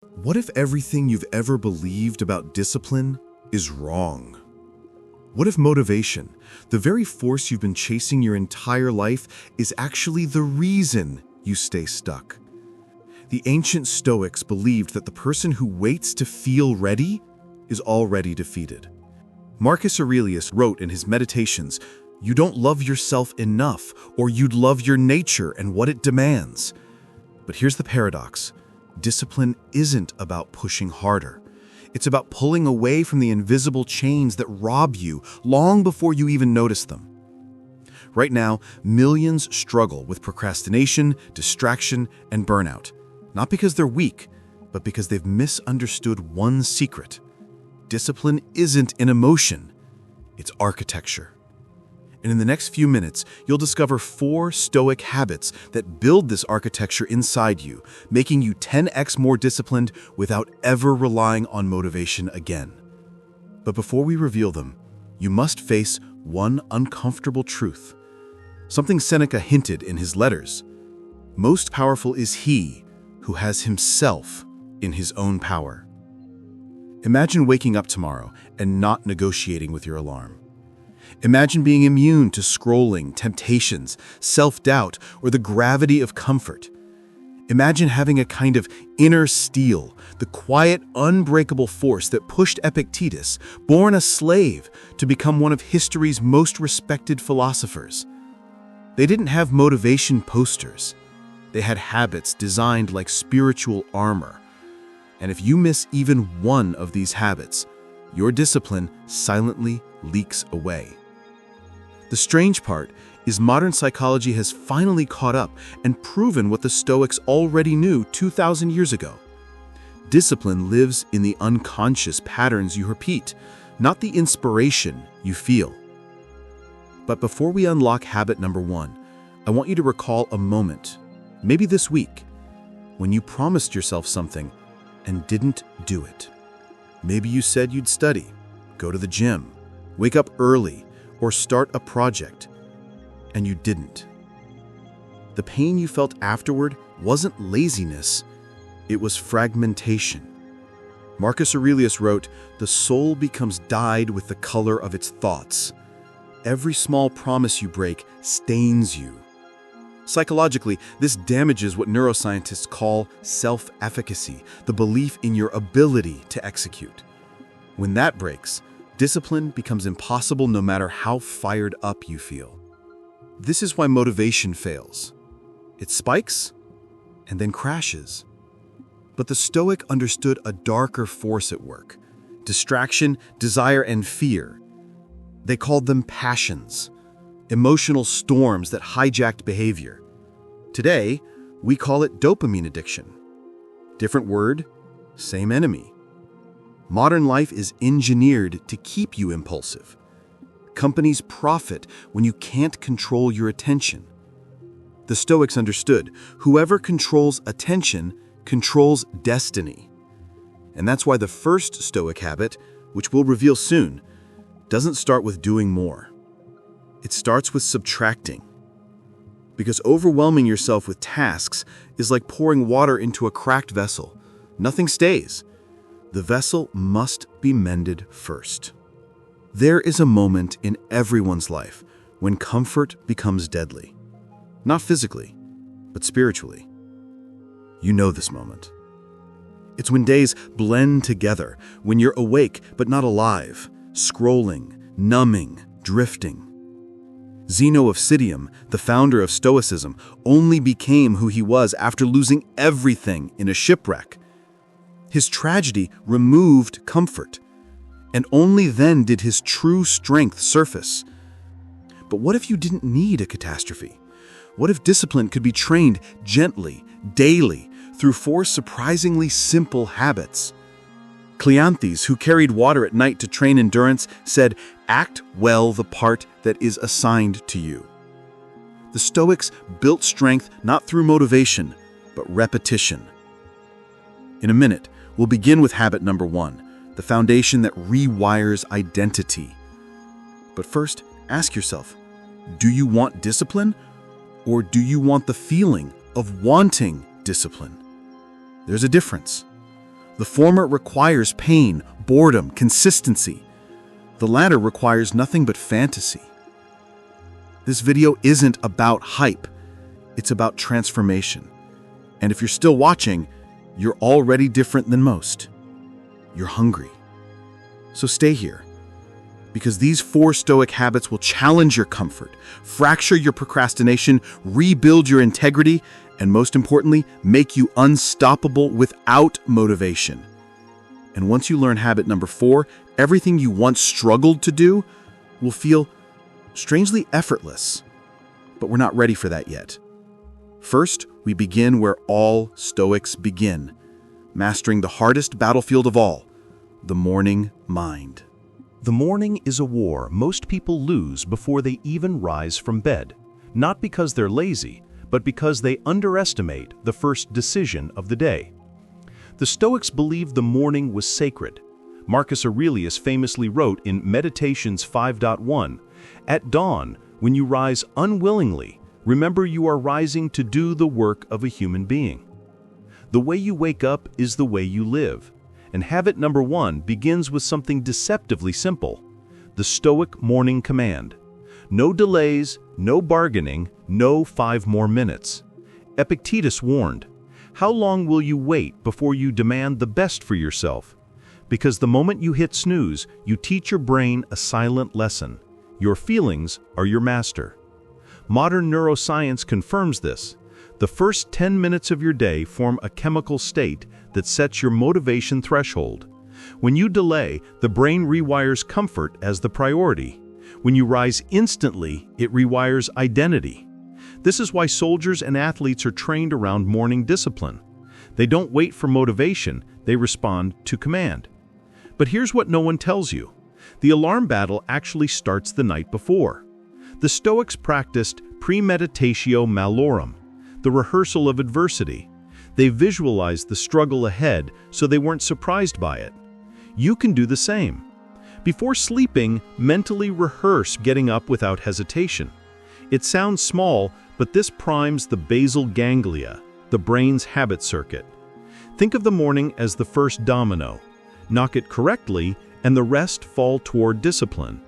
What if everything you've ever believed about discipline is wrong? What if motivation, the very force you've been chasing your entire life, is actually the reason you stay stuck? The ancient Stoics believed that the person who waits to feel ready is already defeated. Marcus Aurelius wrote in his Meditations, "You don't love yourself enough, or you'd love your nature and what it demands." But here's the paradox. Discipline isn't about pushing harder. It's about pulling away from the invisible chains that rob you long before you even notice them. Right now, millions struggle with procrastination, distraction, and burnout. Not because they're weak, but because they've misunderstood one secret. Discipline isn't an emotion, it's architecture. And in the next few minutes, you'll discover 4 Stoic habits that build this architecture inside you, making you 10x more disciplined without ever relying on motivation again. But before we reveal them, you must face one uncomfortable truth. Something Seneca hinted in his letters. Most powerful is he who has himself in his own power. Imagine waking up tomorrow and not negotiating with your alarm. Imagine being immune to scrolling, temptations, self-doubt, or the gravity of comfort. Imagine having a kind of inner steel, the quiet, unbreakable force that pushed Epictetus, born a slave, to become one of history's most respected philosophers. They didn't have motivation posters. They had habits designed like spiritual armor. And if you miss even one of these habits, your discipline silently leaks away. The strange part is modern psychology has finally caught up and proven what the Stoics already knew 2,000 years ago. Discipline lives in the unconscious patterns you repeat, not the inspiration you feel. But before we unlock habit number 1, I want you to recall a moment, maybe this week, when you promised yourself something and didn't do it. Maybe you said you'd study, go to the gym, wake up early, or start a project, and you didn't. The pain you felt afterward wasn't laziness, it was fragmentation. Marcus Aurelius wrote, "The soul becomes dyed with the color of its thoughts." Every small promise you break stains you. Psychologically, this damages what neuroscientists call self-efficacy, the belief in your ability to execute. When that breaks, discipline becomes impossible no matter how fired up you feel. This is why motivation fails. It spikes and then crashes. But the Stoic understood a darker force at work: distraction, desire, and fear. They called them passions, emotional storms that hijacked behavior. Today, we call it dopamine addiction. Different word, same enemy. Modern life is engineered to keep you impulsive. Companies profit when you can't control your attention. The Stoics understood, whoever controls attention controls destiny. And that's why the first Stoic habit, which we'll reveal soon, doesn't start with doing more. It starts with subtracting. Because overwhelming yourself with tasks is like pouring water into a cracked vessel. Nothing stays. The vessel must be mended first. There is a moment in everyone's life when comfort becomes deadly. Not physically, but spiritually. You know this moment. It's when days blend together, when you're awake but not alive, scrolling, numbing, drifting. Zeno of Citium, the founder of Stoicism, only became who he was after losing everything in a shipwreck. His tragedy removed comfort, and only then did his true strength surface. But what if you didn't need a catastrophe? What if discipline could be trained gently, daily, through 4 surprisingly simple habits? Cleanthes, who carried water at night to train endurance, said, "Act well the part that is assigned to you." The Stoics built strength not through motivation, but repetition. In a minute, we'll begin with habit number 1, the foundation that rewires identity. But first, ask yourself, do you want discipline, or do you want the feeling of wanting discipline? There's a difference. The former requires pain, boredom, consistency. The latter requires nothing but fantasy. This video isn't about hype. It's about transformation. And if you're still watching, you're already different than most. You're hungry. So stay here, because these 4 Stoic habits will challenge your comfort, fracture your procrastination, rebuild your integrity, and most importantly, make you unstoppable without motivation. And once you learn habit number 4, everything you once struggled to do will feel strangely effortless. But we're not ready for that yet. First, we begin where all Stoics begin, mastering the hardest battlefield of all, the morning mind. The morning is a war most people lose before they even rise from bed, not because they're lazy, but because they underestimate the first decision of the day. The Stoics believed the morning was sacred. Marcus Aurelius famously wrote in Meditations 5.1, "At dawn, when you rise unwillingly, remember you are rising to do the work of a human being." The way you wake up is the way you live. And habit number 1 begins with something deceptively simple: the Stoic morning command. No delays, no bargaining, no 5 more minutes. Epictetus warned, "How long will you wait before you demand the best for yourself?" Because the moment you hit snooze, you teach your brain a silent lesson. Your feelings are your master. Modern neuroscience confirms this. The first 10 minutes of your day form a chemical state that sets your motivation threshold. When you delay, the brain rewires comfort as the priority. When you rise instantly, it rewires identity. This is why soldiers and athletes are trained around morning discipline. They don't wait for motivation, they respond to command. But here's what no one tells you. The alarm battle actually starts the night before. The Stoics practiced premeditatio malorum, the rehearsal of adversity. They visualized the struggle ahead so they weren't surprised by it. You can do the same. Before sleeping, mentally rehearse getting up without hesitation. It sounds small, but this primes the basal ganglia, the brain's habit circuit. Think of the morning as the first domino. Knock it correctly, and the rest fall toward discipline.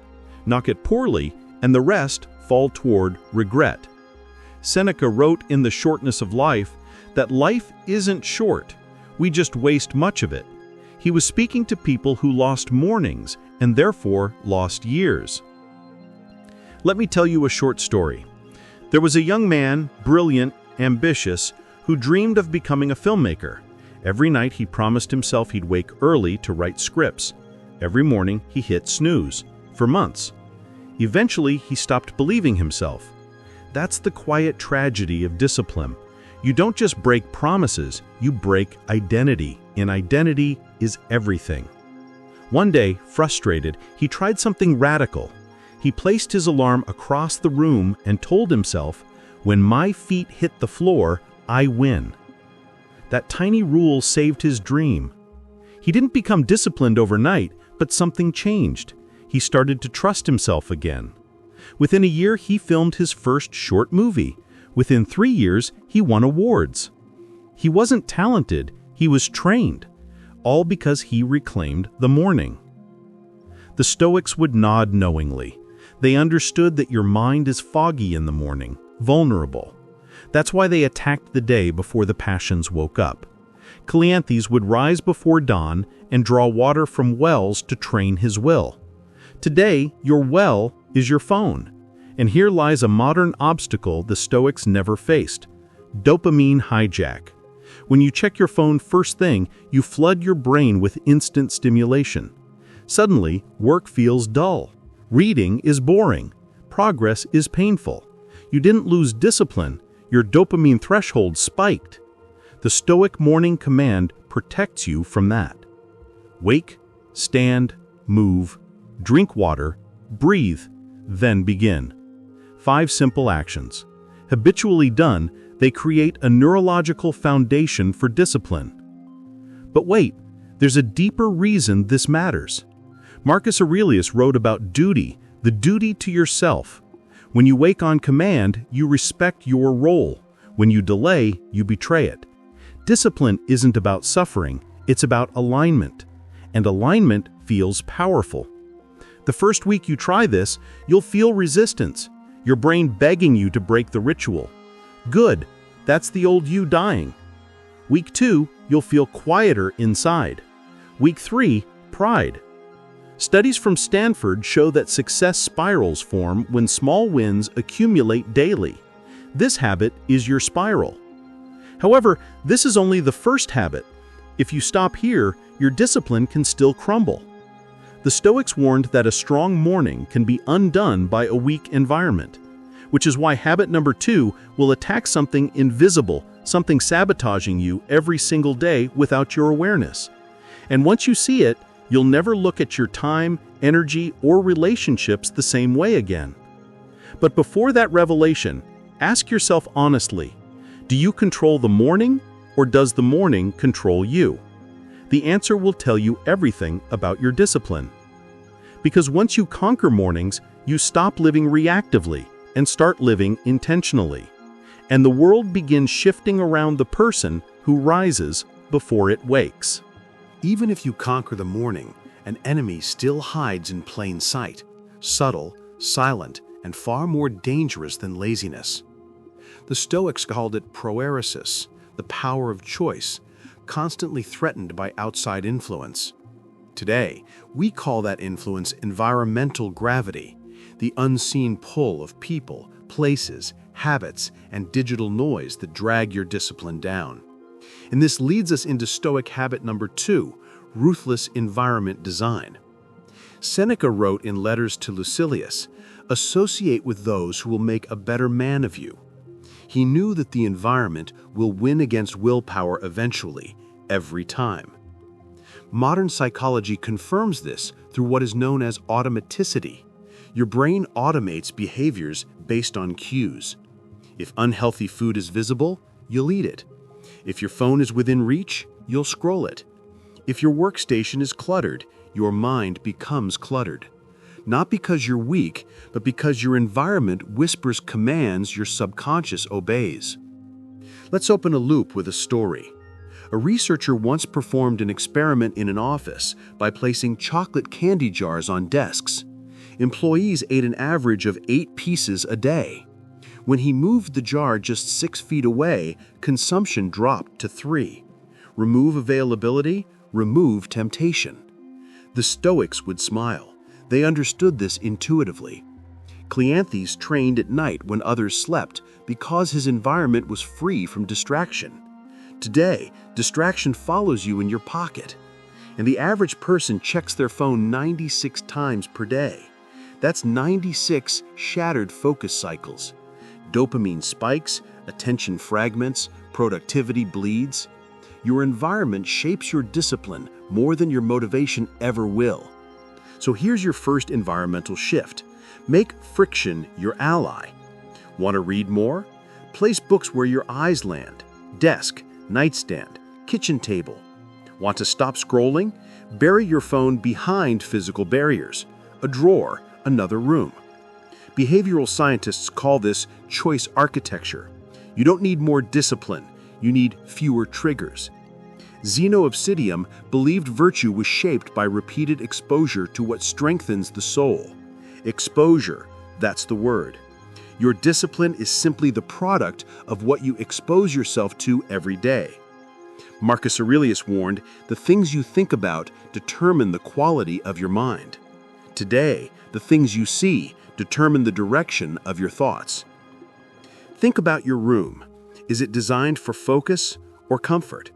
Knock it poorly, and the rest fall toward regret. Seneca wrote in The Shortness of Life that life isn't short, we just waste much of it. He was speaking to people who lost mornings and therefore lost years. Let me tell you a short story. There was a young man, brilliant, ambitious, who dreamed of becoming a filmmaker. Every night he promised himself he'd wake early to write scripts. Every morning he hit snooze, for months. Eventually he stopped believing himself. That's the quiet tragedy of discipline. You don't just break promises, you break identity, and identity is everything. One day, frustrated, he tried something radical. He placed his alarm across the room and told himself, "When my feet hit the floor, I win." That tiny rule saved his dream. He didn't become disciplined overnight, but something changed. He started to trust himself again. Within a year, he filmed his first short movie. Within 3 years, he won awards. He wasn't talented, he was trained, all because he reclaimed the morning. The Stoics would nod knowingly. They understood that your mind is foggy in the morning, vulnerable. That's why they attacked the day before the passions woke up. Cleanthes would rise before dawn and draw water from wells to train his will. Today, your well is your phone. And here lies a modern obstacle the Stoics never faced: dopamine hijack. When you check your phone first thing, you flood your brain with instant stimulation. Suddenly, work feels dull. Reading is boring. Progress is painful. You didn't lose discipline, your dopamine threshold spiked. The Stoic morning command protects you from that. Wake, stand, move, drink water, breathe, then begin. 5 simple actions. Habitually done, they create a neurological foundation for discipline. But wait, there's a deeper reason this matters. Marcus Aurelius wrote about duty, the duty to yourself. When you wake on command, you respect your role. When you delay, you betray it. Discipline isn't about suffering, It's about alignment, and alignment feels powerful. The first week you try this, you'll feel resistance, your brain begging you to break the ritual. Good, that's the old you dying. Week 2, you'll feel quieter inside. Week 3, pride. Studies from Stanford show that success spirals form when small wins accumulate daily. This habit is your spiral. However, this is only the first habit. If you stop here, your discipline can still crumble. The Stoics warned that a strong morning can be undone by a weak environment, which is why habit number 2 will attack something invisible, something sabotaging you every single day without your awareness. And once you see it, you'll never look at your time, energy, or relationships the same way again. But before that revelation, ask yourself honestly, do you control the morning, or does the morning control you? The answer will tell you everything about your discipline. Because once you conquer mornings, you stop living reactively and start living intentionally. And the world begins shifting around the person who rises before it wakes. Even if you conquer the morning, an enemy still hides in plain sight, subtle, silent, and far more dangerous than laziness. The Stoics called it proeresis, the power of choice, constantly threatened by outside influence. Today, we call that influence environmental gravity, the unseen pull of people, places, habits, and digital noise that drag your discipline down. And this leads us into Stoic habit number 2, ruthless environment design. Seneca wrote in Letters to Lucilius, "Associate with those who will make a better man of you." He knew that the environment will win against willpower eventually, every time. Modern psychology confirms this through what is known as automaticity. Your brain automates behaviors based on cues. If unhealthy food is visible, you'll eat it. If your phone is within reach, you'll scroll it. If your workstation is cluttered, your mind becomes cluttered. Not because you're weak, but because your environment whispers commands your subconscious obeys. Let's open a loop with a story. A researcher once performed an experiment in an office by placing chocolate candy jars on desks. Employees ate an average of 8 pieces a day. When he moved the jar just 6 feet away, consumption dropped to 3. Remove availability, remove temptation. The Stoics would smile. They understood this intuitively. Cleanthes trained at night when others slept because his environment was free from distraction. Today, distraction follows you in your pocket. And the average person checks their phone 96 times per day. That's 96 shattered focus cycles. Dopamine spikes, attention fragments, productivity bleeds. Your environment shapes your discipline more than your motivation ever will. So here's your first environmental shift. Make friction your ally. Want to read more? Place books where your eyes land. Desk, nightstand, kitchen table. Want to stop scrolling? Bury your phone behind physical barriers. A drawer, another room. Behavioral scientists call this choice architecture. You don't need more discipline. You need fewer triggers. Zeno of Citium believed virtue was shaped by repeated exposure to what strengthens the soul. Exposure, that's the word. Your discipline is simply the product of what you expose yourself to every day. Marcus Aurelius warned, the things you think about determine the quality of your mind. Today, the things you see determine the direction of your thoughts. Think about your room. Is it designed for focus or comfort?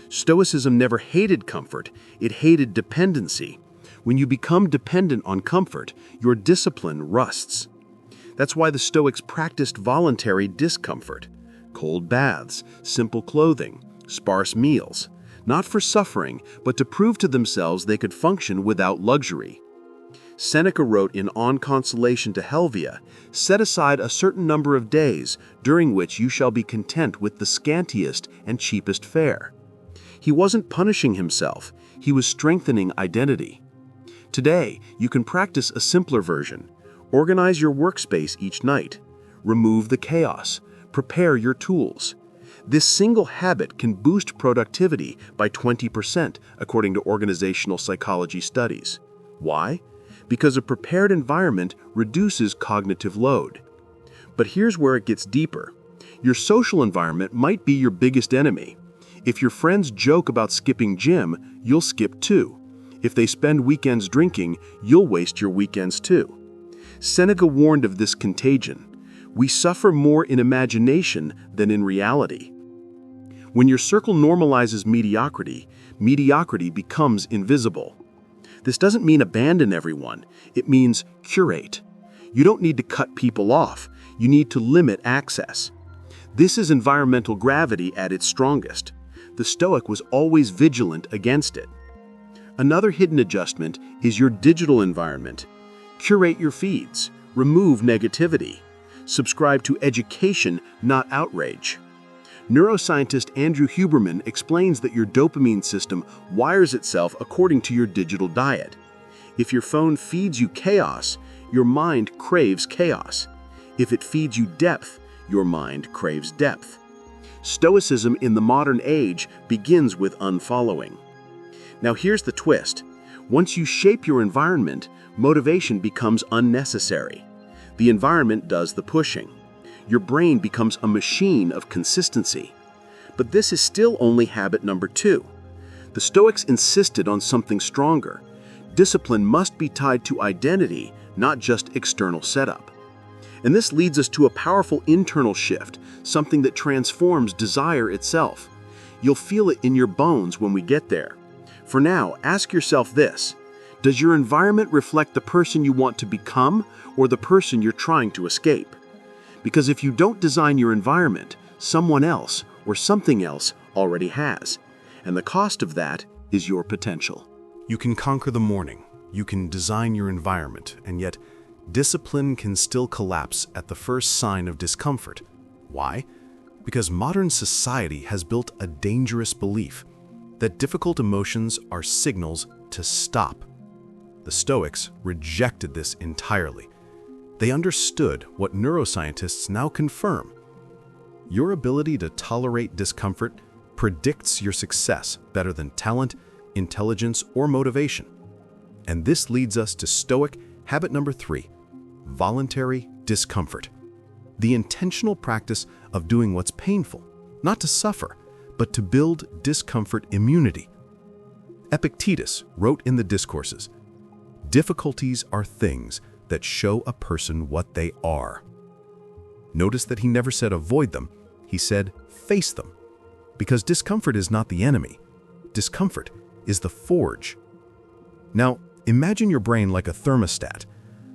Stoicism never hated comfort, it hated dependency. When you become dependent on comfort, your discipline rusts. That's why the Stoics practiced voluntary discomfort. Cold baths, simple clothing, sparse meals. Not for suffering, but to prove to themselves they could function without luxury. Seneca wrote in On Consolation to Helvia, "Set aside a certain number of days, during which you shall be content with the scantiest and cheapest fare." He wasn't punishing himself, he was strengthening identity. Today, you can practice a simpler version. Organize your workspace each night. Remove the chaos. Prepare your tools. This single habit can boost productivity by 20%, according to organizational psychology studies. Why? Because a prepared environment reduces cognitive load. But here's where it gets deeper. Your social environment might be your biggest enemy. If your friends joke about skipping gym, you'll skip too. If they spend weekends drinking, you'll waste your weekends too. Seneca warned of this contagion. We suffer more in imagination than in reality. When your circle normalizes mediocrity, mediocrity becomes invisible. This doesn't mean abandon everyone. It means curate. You don't need to cut people off. You need to limit access. This is environmental gravity at its strongest. The Stoic was always vigilant against it. Another hidden adjustment is your digital environment. Curate your feeds. Remove negativity. Subscribe to education, not outrage. Neuroscientist Andrew Huberman explains that your dopamine system wires itself according to your digital diet. If your phone feeds you chaos, your mind craves chaos. If it feeds you depth, your mind craves depth. Stoicism in the modern age begins with unfollowing. Now here's the twist. Once you shape your environment, motivation becomes unnecessary. The environment does the pushing. Your brain becomes a machine of consistency. But this is still only habit number 2. The Stoics insisted on something stronger. Discipline must be tied to identity, not just external setup. And this leads us to a powerful internal shift, something that transforms desire itself. You'll feel it in your bones when we get there. For now, ask yourself this: does your environment reflect the person you want to become or the person you're trying to escape? Because if you don't design your environment, someone else or something else already has. And the cost of that is your potential. You can conquer the morning, you can design your environment, and yet discipline can still collapse at the first sign of discomfort. Why? Because modern society has built a dangerous belief that difficult emotions are signals to stop. The Stoics rejected this entirely. They understood what neuroscientists now confirm. Your ability to tolerate discomfort predicts your success better than talent, intelligence, or motivation. And this leads us to Stoic habit number 3, voluntary discomfort. The intentional practice of doing what's painful, not to suffer, but to build discomfort immunity. Epictetus wrote in the Discourses, "Difficulties are things that show a person what they are." Notice that he never said avoid them, he said face them. Because discomfort is not the enemy. Discomfort is the forge. Now, imagine your brain like a thermostat.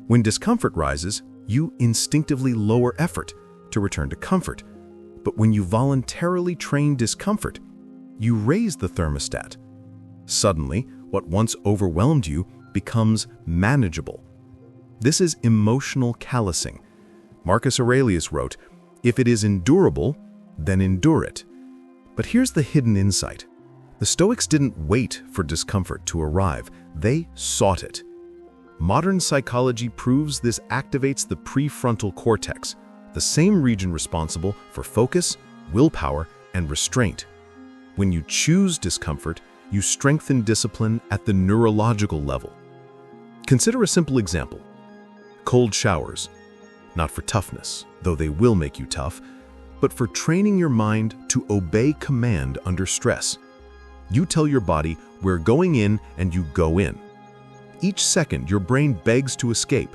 When discomfort rises, you instinctively lower effort to return to comfort. But when you voluntarily train discomfort, you raise the thermostat. Suddenly, what once overwhelmed you becomes manageable. This is emotional callousing. Marcus Aurelius wrote, "If it is endurable, then endure it." But here's the hidden insight. The Stoics didn't wait for discomfort to arrive, they sought it. Modern psychology proves this activates the prefrontal cortex, the same region responsible for focus, willpower, and restraint. When you choose discomfort, you strengthen discipline at the neurological level. Consider a simple example. Cold showers, not for toughness, though they will make you tough, but for training your mind to obey command under stress. You tell your body, "We're going in," and you go in. Each second, your brain begs to escape.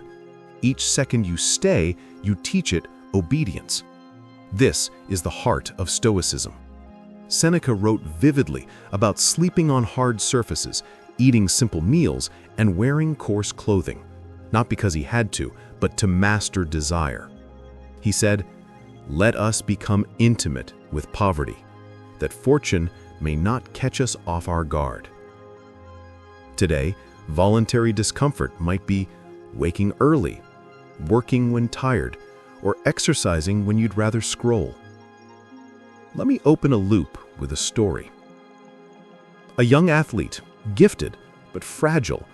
Each second you stay, you teach it obedience. This is the heart of Stoicism. Seneca wrote vividly about sleeping on hard surfaces, eating simple meals, and wearing coarse clothing, not because he had to, but to master desire. He said, "Let us become intimate with poverty, that fortune may not catch us off our guard." Today, voluntary discomfort might be waking early, working when tired, or exercising when you'd rather scroll. Let me open a loop with a story. A young athlete, gifted but fragile,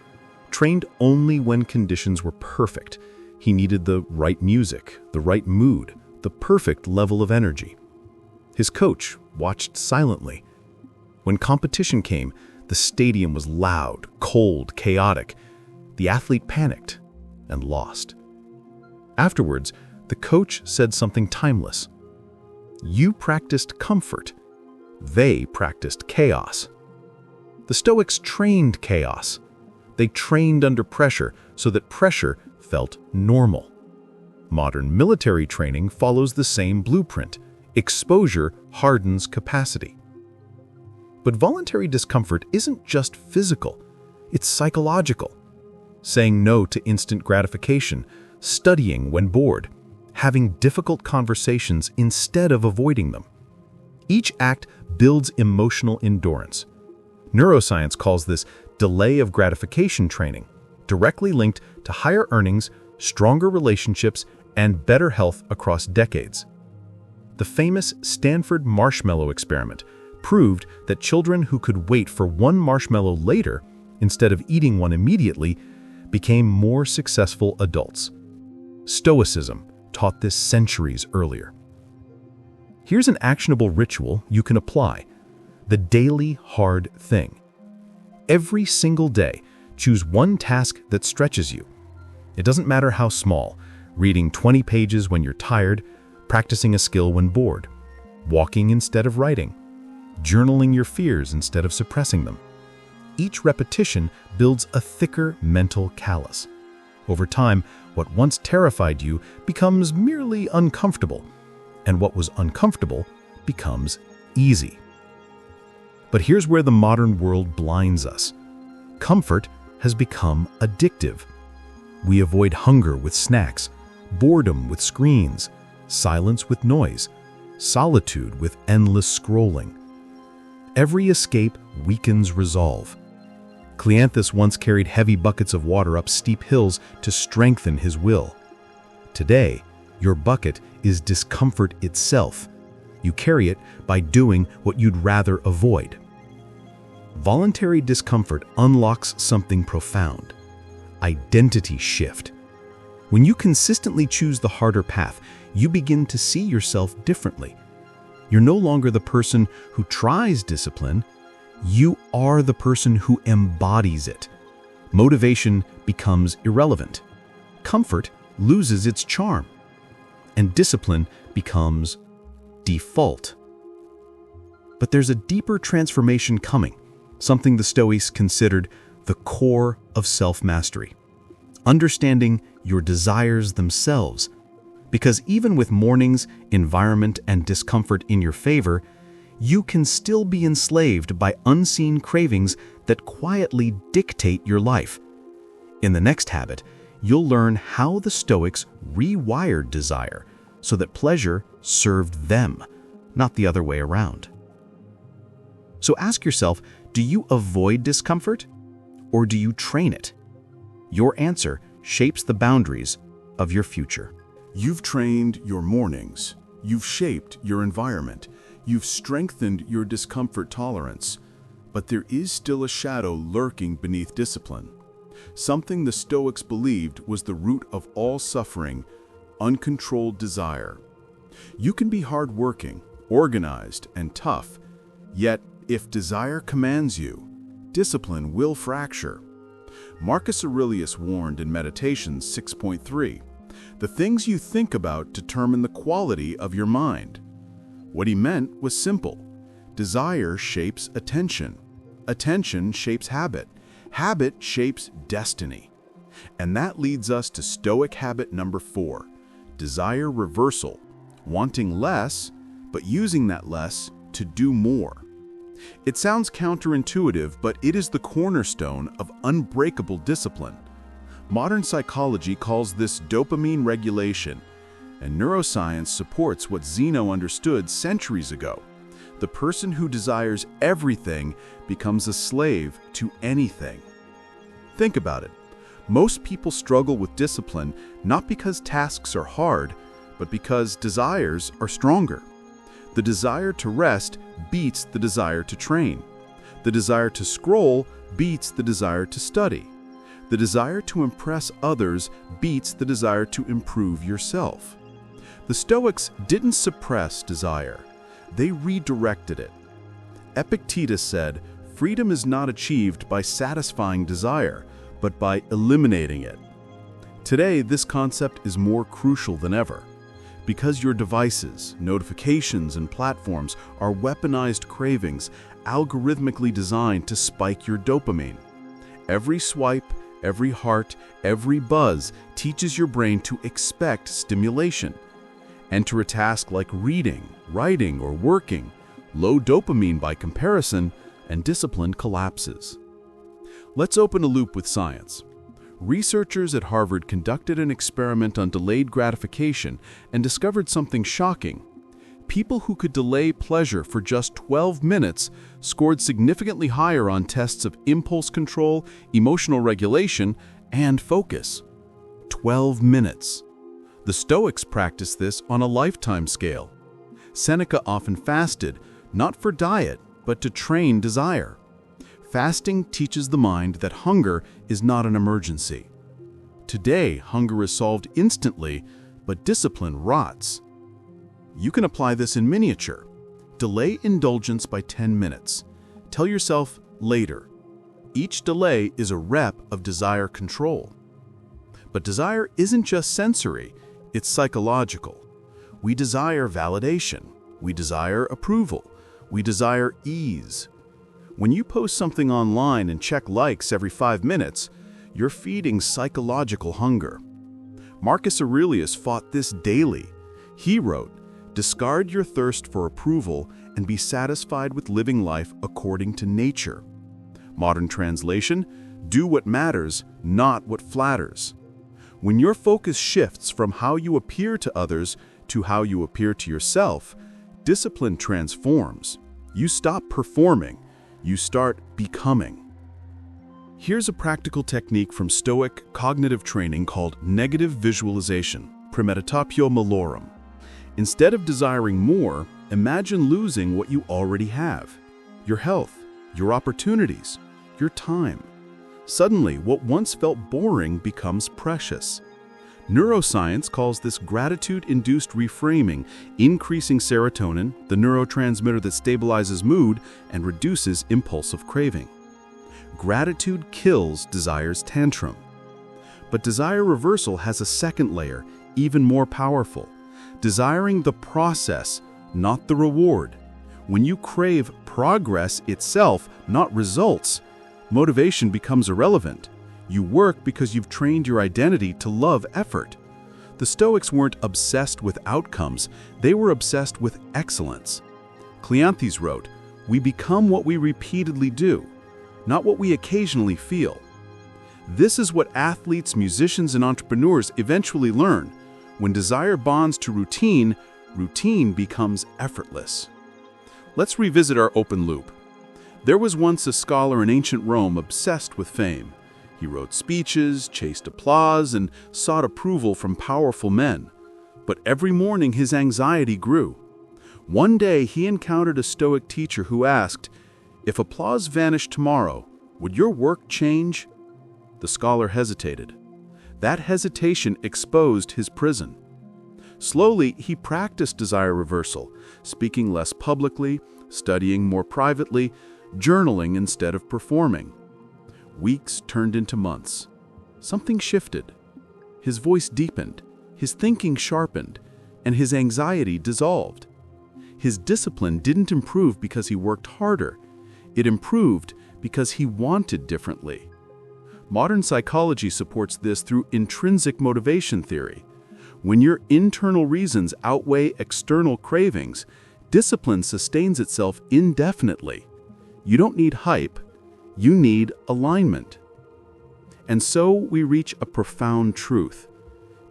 trained only when conditions were perfect. He needed the right music, the right mood, the perfect level of energy. His coach watched silently. When competition came, the stadium was loud, cold, chaotic. The athlete panicked and lost. Afterwards, the coach said something timeless. You practiced comfort. They practiced chaos. The Stoics trained chaos. They trained under pressure so that pressure felt normal. Modern military training follows the same blueprint. Exposure hardens capacity. But voluntary discomfort isn't just physical, it's psychological. Saying no to instant gratification, studying when bored, having difficult conversations instead of avoiding them. Each act builds emotional endurance. Neuroscience calls this delay of gratification training, directly linked to higher earnings, stronger relationships, and better health across decades. The famous Stanford marshmallow experiment proved that children who could wait for one marshmallow later, instead of eating one immediately, became more successful adults. Stoicism taught this centuries earlier. Here's an actionable ritual you can apply: the daily hard thing. Every single day, choose one task that stretches you. It doesn't matter how small: reading 20 pages when you're tired, practicing a skill when bored, walking instead of writing, journaling your fears instead of suppressing them. Each repetition builds a thicker mental callus. Over time, what once terrified you becomes merely uncomfortable, and what was uncomfortable becomes easy. But here's where the modern world blinds us. Comfort has become addictive. We avoid hunger with snacks, boredom with screens, silence with noise, solitude with endless scrolling. Every escape weakens resolve. Cleanthes once carried heavy buckets of water up steep hills to strengthen his will. Today, your bucket is discomfort itself. You carry it by doing what you'd rather avoid. Voluntary discomfort unlocks something profound: identity shift. When you consistently choose the harder path, you begin to see yourself differently. You're no longer the person who tries discipline. You are the person who embodies it. Motivation becomes irrelevant. Comfort loses its charm. And discipline becomes default. But there's a deeper transformation coming, something the Stoics considered the core of self-mastery: understanding your desires themselves. Because even with mornings, environment, and discomfort in your favor, you can still be enslaved by unseen cravings that quietly dictate your life. In the next habit, you'll learn how the Stoics rewired desire so that pleasure served them, not the other way around. So ask yourself, do you avoid discomfort, or do you train it? Your answer shapes the boundaries of your future. You've trained your mornings. You've shaped your environment. You've strengthened your discomfort tolerance. But there is still a shadow lurking beneath discipline. Something the Stoics believed was the root of all suffering: uncontrolled desire. You can be hardworking, organized, and tough, yet if desire commands you, discipline will fracture. Marcus Aurelius warned in Meditations 6.3, "The things you think about determine the quality of your mind." What he meant was simple. Desire shapes attention. Attention shapes habit. Habit shapes destiny. And that leads us to Stoic habit number 4, desire reversal, wanting less, but using that less to do more. It sounds counterintuitive, but it is the cornerstone of unbreakable discipline. Modern psychology calls this dopamine regulation, and neuroscience supports what Zeno understood centuries ago. The person who desires everything becomes a slave to anything. Think about it. Most people struggle with discipline not because tasks are hard, but because desires are stronger. The desire to rest beats the desire to train. The desire to scroll beats the desire to study. The desire to impress others beats the desire to improve yourself. The Stoics didn't suppress desire. they redirected it. Epictetus said, "Freedom is not achieved by satisfying desire, but by eliminating it." Today, this concept is more crucial than ever. Because your devices, notifications, and platforms are weaponized cravings algorithmically designed to spike your dopamine. Every swipe, every heart, every buzz teaches your brain to expect stimulation. Enter a task like reading, writing, or working, low dopamine by comparison, and discipline collapses. Let's open a loop with science. Researchers at Harvard conducted an experiment on delayed gratification and discovered something shocking. People who could delay pleasure for just 12 minutes scored significantly higher on tests of impulse control, emotional regulation, and focus. 12 minutes. The Stoics practiced this on a lifetime scale. Seneca often fasted, not for diet, but to train desire. Fasting teaches the mind that hunger is not an emergency. Today, hunger is solved instantly, but discipline rots. You can apply this in miniature. Delay indulgence by 10 minutes. Tell yourself later. Each delay is a rep of desire control. But desire isn't just sensory, it's psychological. We desire validation. We desire approval. We desire ease. When you post something online and check likes every 5 minutes, you're feeding psychological hunger. Marcus Aurelius fought this daily. He wrote, "Discard your thirst for approval and be satisfied with living life according to nature." Modern translation, "Do what matters, not what flatters." When your focus shifts from how you appear to others to how you appear to yourself, discipline transforms. You stop performing. You start becoming. Here's a practical technique from Stoic cognitive training called negative visualization, premeditatio malorum. Instead of desiring more, imagine losing what you already have: your health, your opportunities, your time. Suddenly, what once felt boring becomes precious. Neuroscience calls this gratitude-induced reframing, increasing serotonin, the neurotransmitter that stabilizes mood and reduces impulsive craving. Gratitude kills desire's tantrum. But desire reversal has a second layer, even more powerful. Desiring the process, not the reward. When you crave progress itself, not results, motivation becomes irrelevant. You work because you've trained your identity to love effort. The Stoics weren't obsessed with outcomes, they were obsessed with excellence. Cleanthes wrote, "We become what we repeatedly do, not what we occasionally feel." This is what athletes, musicians, and entrepreneurs eventually learn. When desire bonds to routine, routine becomes effortless. Let's revisit our open loop. There was once a scholar in ancient Rome obsessed with fame. He wrote speeches, chased applause, and sought approval from powerful men. But every morning his anxiety grew. One day he encountered a Stoic teacher who asked, "If applause vanished tomorrow, would your work change?" The scholar hesitated. That hesitation exposed his prison. Slowly, he practiced desire reversal, speaking less publicly, studying more privately, journaling instead of performing. Weeks turned into months. Something shifted. His voice deepened, his thinking sharpened, and his anxiety dissolved. His discipline didn't improve because he worked harder. It improved because he wanted differently. Modern psychology supports this through intrinsic motivation theory. When your internal reasons outweigh external cravings, discipline sustains itself indefinitely. You don't need hype, you need alignment. And so we reach a profound truth.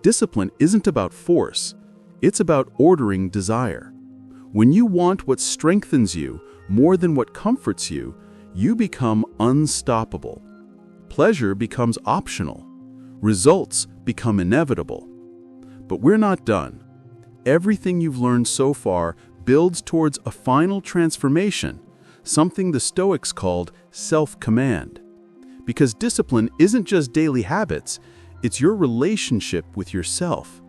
Discipline isn't about force, it's about ordering desire. When you want what strengthens you more than what comforts you, you become unstoppable. Pleasure becomes optional. Results become inevitable. But we're not done. Everything you've learned so far builds towards a final transformation, something the Stoics called self-command. Because discipline isn't just daily habits, it's your relationship with yourself.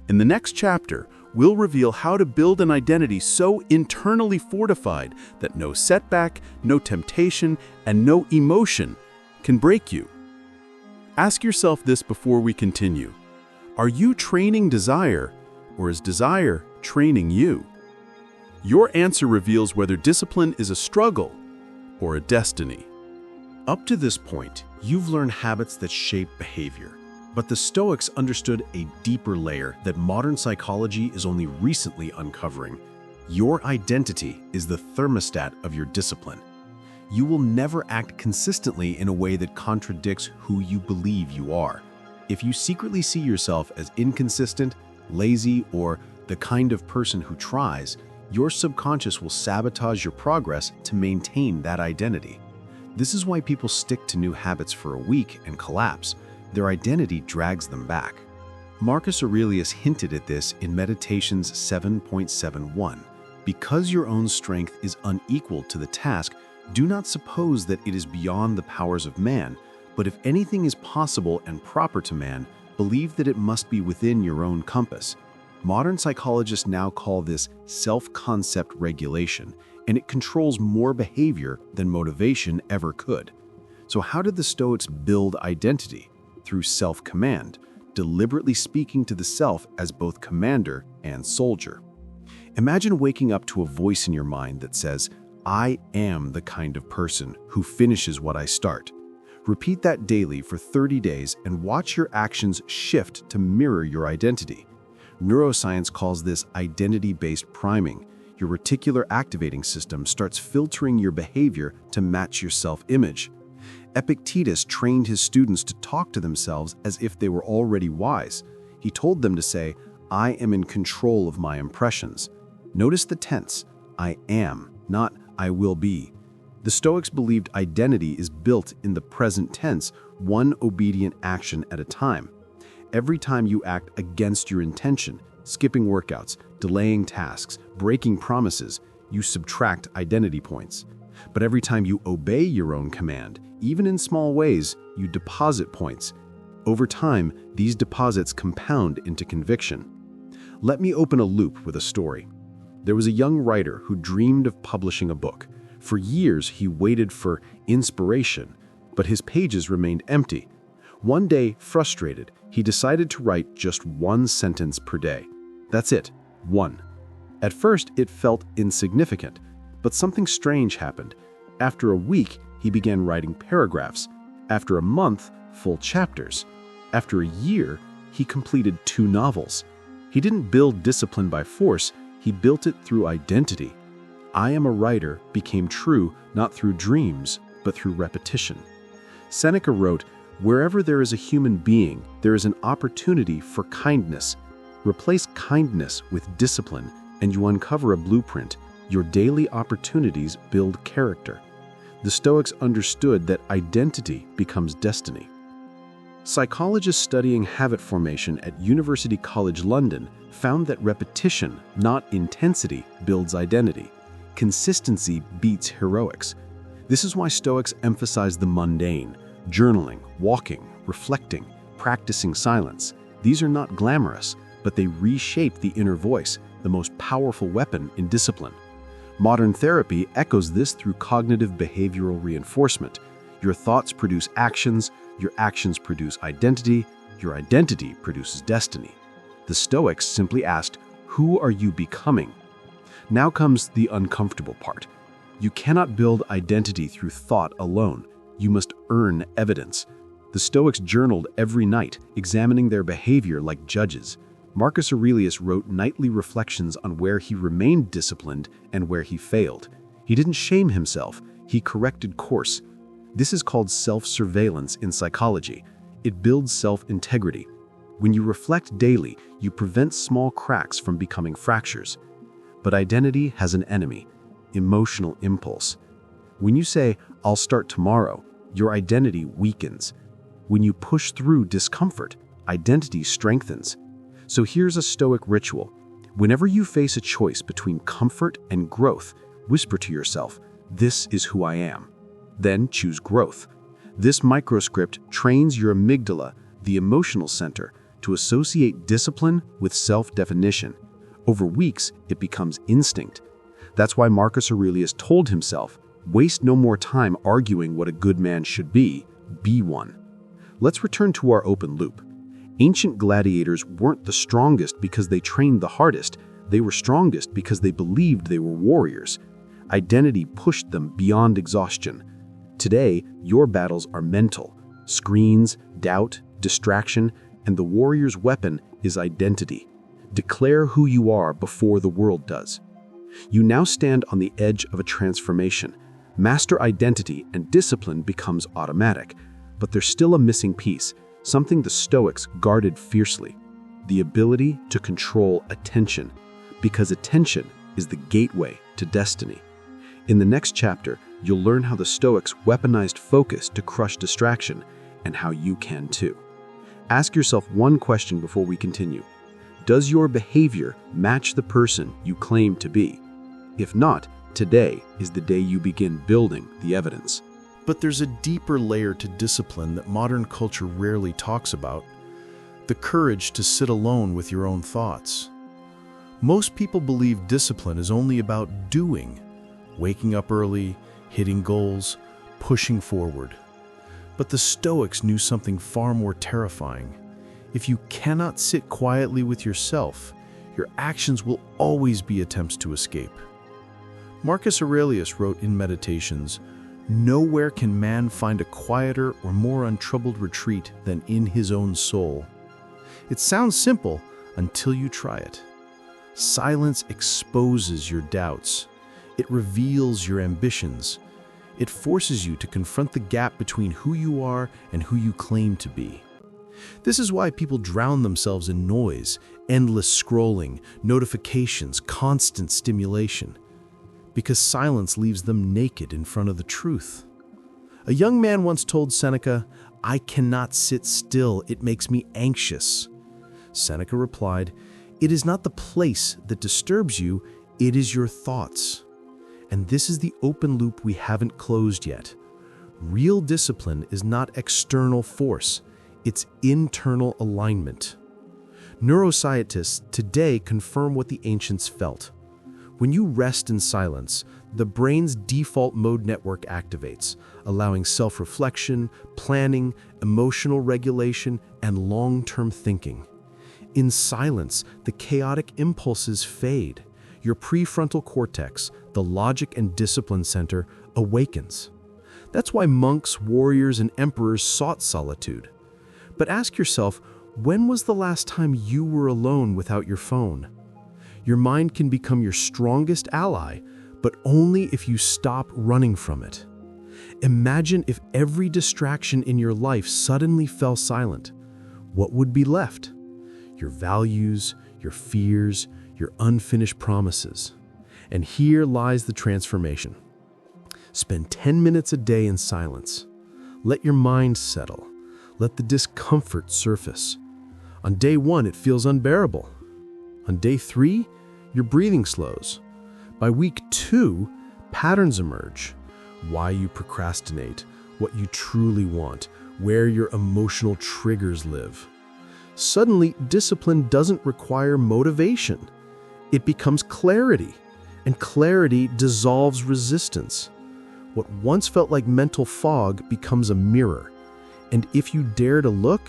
In the next chapter, we'll reveal how to build an identity so internally fortified that no setback, no temptation, and no emotion can break you. Ask yourself this before we continue. Are you training desire, or is desire training you? Your answer reveals whether discipline is a struggle or a destiny. Up to this point, you've learned habits that shape behavior. But the Stoics understood a deeper layer that modern psychology is only recently uncovering. Your identity is the thermostat of your discipline. You will never act consistently in a way that contradicts who you believe you are. If you secretly see yourself as inconsistent, lazy, or the kind of person who tries, your subconscious will sabotage your progress to maintain that identity. This is why people stick to new habits for a week and collapse. Their identity drags them back. Marcus Aurelius hinted at this in Meditations 7.71. Because your own strength is unequal to the task, do not suppose that it is beyond the powers of man, but if anything is possible and proper to man, believe that it must be within your own compass. Modern psychologists now call this self-concept regulation, and it controls more behavior than motivation ever could. So how did the Stoics build identity? Through self-command, deliberately speaking to the self as both commander and soldier. Imagine waking up to a voice in your mind that says, "I am the kind of person who finishes what I start." Repeat that daily for 30 days and watch your actions shift to mirror your identity. Neuroscience calls this identity-based priming. Your reticular activating system starts filtering your behavior to match your self-image. Epictetus trained his students to talk to themselves as if they were already wise. He told them to say, "I am in control of my impressions." Notice the tense, I am, not I will be. The Stoics believed identity is built in the present tense, one obedient action at a time. Every time you act against your intention, skipping workouts, delaying tasks, breaking promises, you subtract identity points. But every time you obey your own command, even in small ways, you deposit points. Over time, these deposits compound into conviction. Let me open a loop with a story. There was a young writer who dreamed of publishing a book. For years, he waited for inspiration, but his pages remained empty. One day, frustrated, he decided to write just one sentence per day. That's it, one. At first, it felt insignificant, but something strange happened. After a week, he began writing paragraphs. After a month, full chapters. After a year, he completed 2 novels. He didn't build discipline by force, he built it through identity. I am a writer became true not through dreams, but through repetition. Seneca wrote, "Wherever there is a human being, there is an opportunity for kindness. Replace kindness with discipline, and you uncover a blueprint. Your daily opportunities build character." The Stoics understood that identity becomes destiny. Psychologists studying habit formation at University College London found that repetition, not intensity, builds identity. Consistency beats heroics. This is why Stoics emphasize the mundane, journaling, walking, reflecting, practicing silence. These are not glamorous, but they reshape the inner voice, the most powerful weapon in discipline. Modern therapy echoes this through cognitive behavioral reinforcement. Your thoughts produce actions, your actions produce identity, your identity produces destiny. The Stoics simply asked, "Who are you becoming?" Now comes the uncomfortable part. You cannot build identity through thought alone. You must earn evidence. The Stoics journaled every night, examining their behavior like judges. Marcus Aurelius wrote nightly reflections on where he remained disciplined and where he failed. He didn't shame himself, he corrected course. This is called self-surveillance in psychology. It builds self-integrity. When you reflect daily, you prevent small cracks from becoming fractures. But identity has an enemy, emotional impulse. When you say, "I'll start tomorrow," your identity weakens. When you push through discomfort, identity strengthens. So here's a Stoic ritual. Whenever you face a choice between comfort and growth, whisper to yourself, "This is who I am." Then choose growth. This microscript trains your amygdala, the emotional center, to associate discipline with self-definition. Over weeks, it becomes instinct. That's why Marcus Aurelius told himself, "Waste no more time arguing what a good man should be one." Let's return to our open loop. Ancient gladiators weren't the strongest because they trained the hardest. They were strongest because they believed they were warriors. Identity pushed them beyond exhaustion. Today, your battles are mental. Screens, doubt, distraction, and the warrior's weapon is identity. Declare who you are before the world does. You now stand on the edge of a transformation. Master identity and discipline becomes automatic, but there's still a missing piece, something the Stoics guarded fiercely: the ability to control attention, because attention is the gateway to destiny. In the next chapter, you'll learn how the Stoics weaponized focus to crush distraction, and how you can too. Ask yourself one question before we continue. Does your behavior match the person you claim to be? If not, today is the day you begin building the evidence. But there's a deeper layer to discipline that modern culture rarely talks about: the courage to sit alone with your own thoughts. Most people believe discipline is only about doing, waking up early, hitting goals, pushing forward. But the Stoics knew something far more terrifying. If you cannot sit quietly with yourself, your actions will always be attempts to escape. Marcus Aurelius wrote in Meditations, "Nowhere can man find a quieter or more untroubled retreat than in his own soul." It sounds simple until you try it. Silence exposes your doubts. It reveals your ambitions. It forces you to confront the gap between who you are and who you claim to be. This is why people drown themselves in noise, endless scrolling, notifications, constant stimulation. Because silence leaves them naked in front of the truth. A young man once told Seneca, "I cannot sit still, it makes me anxious." Seneca replied, "It is not the place that disturbs you, it is your thoughts." And this is the open loop we haven't closed yet. Real discipline is not external force, it's internal alignment. Neuroscientists today confirm what the ancients felt. When you rest in silence, the brain's default mode network activates, allowing self-reflection, planning, emotional regulation, and long-term thinking. In silence, the chaotic impulses fade. Your prefrontal cortex, the logic and discipline center, awakens. That's why monks, warriors, and emperors sought solitude. But ask yourself, when was the last time you were alone without your phone? Your mind can become your strongest ally, but only if you stop running from it. Imagine if every distraction in your life suddenly fell silent. What would be left? Your values, your fears, your unfinished promises. And here lies the transformation. Spend 10 minutes a day in silence. Let your mind settle. Let the discomfort surface. On day 1, it feels unbearable. On day 3, your breathing slows. By week 2, patterns emerge. Why you procrastinate, what you truly want, where your emotional triggers live. Suddenly, discipline doesn't require motivation. It becomes clarity, and clarity dissolves resistance. What once felt like mental fog becomes a mirror. And if you dare to look,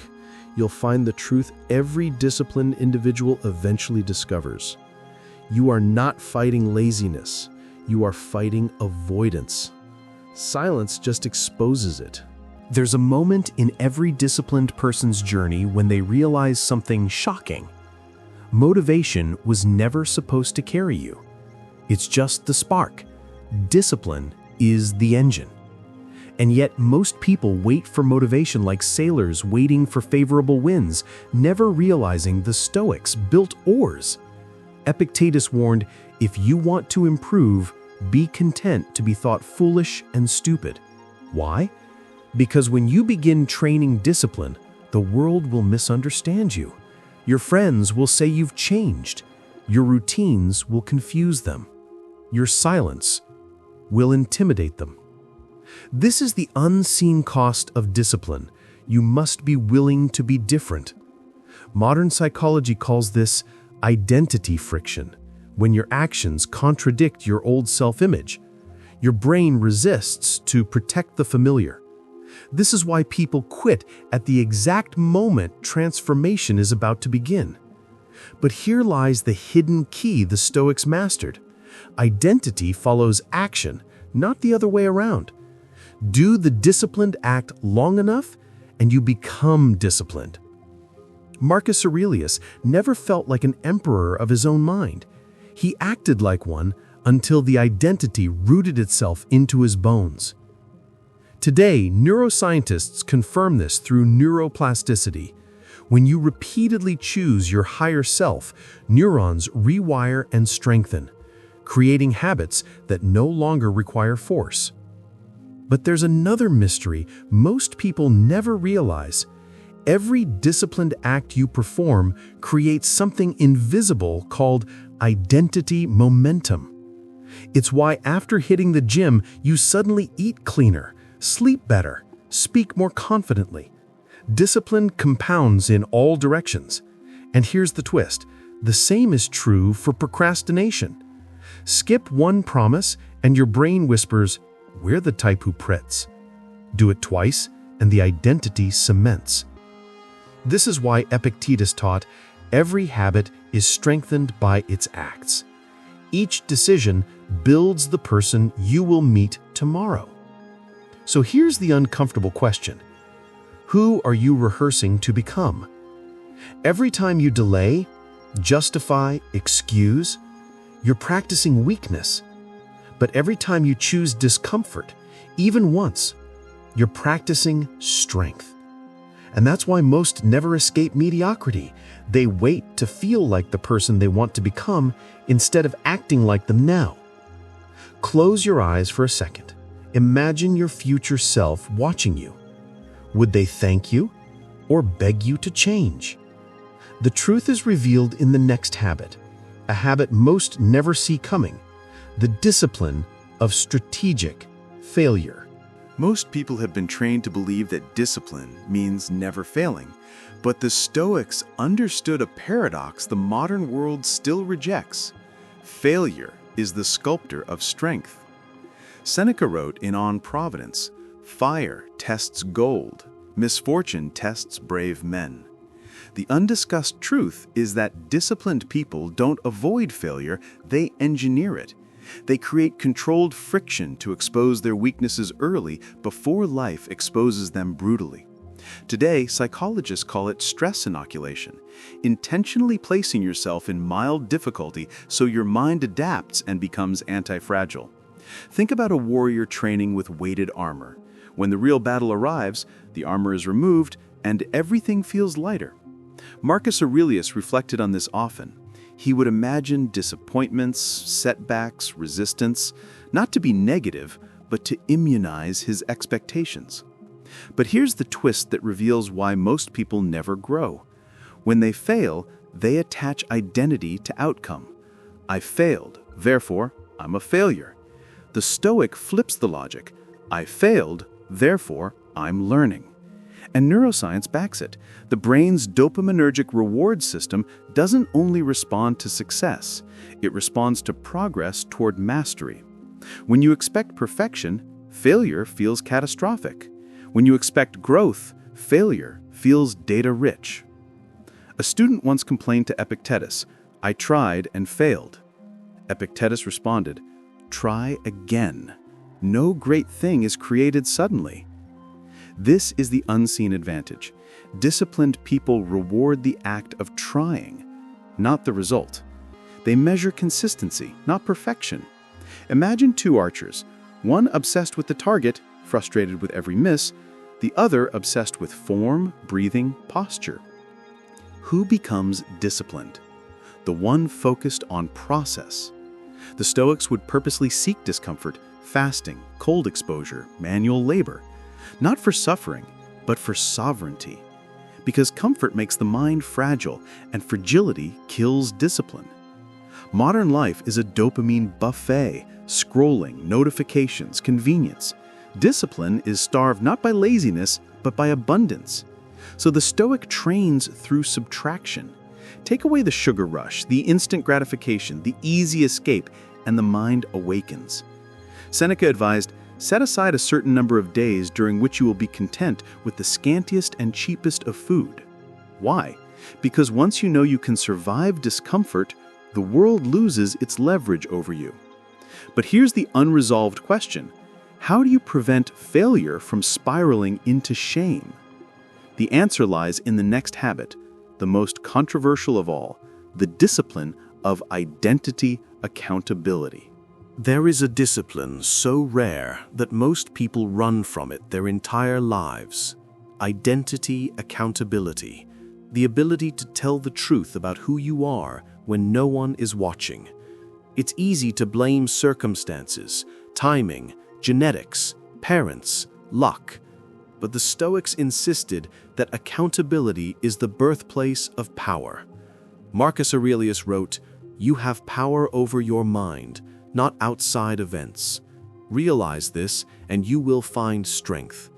you'll find the truth every disciplined individual eventually discovers. You are not fighting laziness. You are fighting avoidance. Silence just exposes it. There's a moment in every disciplined person's journey when they realize something shocking. Motivation was never supposed to carry you. It's just the spark. Discipline is the engine. And yet most people wait for motivation like sailors waiting for favorable winds, never realizing the Stoics built oars. Epictetus warned, if you want to improve, be content to be thought foolish and stupid. Why? Because when you begin training discipline, the world will misunderstand you. Your friends will say you've changed. Your routines will confuse them. Your silence will intimidate them. This is the unseen cost of discipline. You must be willing to be different. Modern psychology calls this identity friction, when your actions contradict your old self-image. Your brain resists to protect the familiar. This is why people quit at the exact moment transformation is about to begin. But here lies the hidden key the Stoics mastered. Identity follows action, not the other way around. Do the disciplined act long enough, and you become disciplined. Marcus Aurelius never felt like an emperor of his own mind. He acted like one until the identity rooted itself into his bones. Today, neuroscientists confirm this through neuroplasticity. When you repeatedly choose your higher self, neurons rewire and strengthen, creating habits that no longer require force. But there's another mystery most people never realize. Every disciplined act you perform creates something invisible called identity momentum. It's why after hitting the gym, you suddenly eat cleaner, sleep better, speak more confidently. Discipline compounds in all directions. And here's the twist. The same is true for procrastination. Skip one promise and your brain whispers, "We're the type who prets." Do it twice and the identity cements. This is why Epictetus taught, every habit is strengthened by its acts. Each decision builds the person you will meet tomorrow. So here's the uncomfortable question. Who are you rehearsing to become? Every time you delay, justify, excuse, you're practicing weakness. But every time you choose discomfort, even once, you're practicing strength. And that's why most never escape mediocrity. They wait to feel like the person they want to become instead of acting like them now. Close your eyes for a second. Imagine your future self watching you. Would they thank you or beg you to change? The truth is revealed in the next habit, a habit most never see coming, the discipline of strategic failure. Most people have been trained to believe that discipline means never failing, but the Stoics understood a paradox the modern world still rejects. Failure is the sculptor of strength. Seneca wrote in On Providence, "Fire tests gold, misfortune tests brave men." The undiscussed truth is that disciplined people don't avoid failure, they engineer it. They create controlled friction to expose their weaknesses early before life exposes them brutally. Today, psychologists call it stress inoculation, intentionally placing yourself in mild difficulty so your mind adapts and becomes anti-fragile. Think about a warrior training with weighted armor. When the real battle arrives, the armor is removed and everything feels lighter. Marcus Aurelius reflected on this often. He would imagine disappointments, setbacks, resistance, not to be negative, but to immunize his expectations. But here's the twist that reveals why most people never grow. When they fail, they attach identity to outcome. I failed, therefore I'm a failure. The Stoic flips the logic. I failed, therefore I'm learning. And neuroscience backs it. The brain's dopaminergic reward system doesn't only respond to success, it responds to progress toward mastery. When you expect perfection, failure feels catastrophic. When you expect growth, failure feels data-rich. A student once complained to Epictetus, "I tried and failed." Epictetus responded, "Try again. No great thing is created suddenly." This is the unseen advantage. Disciplined people reward the act of trying, not the result. They measure consistency, not perfection. Imagine two archers, one obsessed with the target, frustrated with every miss, the other obsessed with form, breathing, posture. Who becomes disciplined? The one focused on process. The Stoics would purposely seek discomfort, fasting, cold exposure, manual labor. Not for suffering, but for sovereignty. Because comfort makes the mind fragile, and fragility kills discipline. Modern life is a dopamine buffet, scrolling, notifications, convenience. Discipline is starved not by laziness, but by abundance. So the Stoic trains through subtraction. Take away the sugar rush, the instant gratification, the easy escape, and the mind awakens. Seneca advised, set aside a certain number of days during which you will be content with the scantiest and cheapest of food. Why? Because once you know you can survive discomfort, the world loses its leverage over you. But here's the unresolved question. How do you prevent failure from spiraling into shame? The answer lies in the next habit, the most controversial of all, the discipline of identity accountability. There is a discipline so rare that most people run from it their entire lives. Identity accountability, the ability to tell the truth about who you are when no one is watching. It's easy to blame circumstances, timing, genetics, parents, luck. But the Stoics insisted that accountability is the birthplace of power. Marcus Aurelius wrote, "You have power over your mind, not outside events. Realize this, and you will find strength."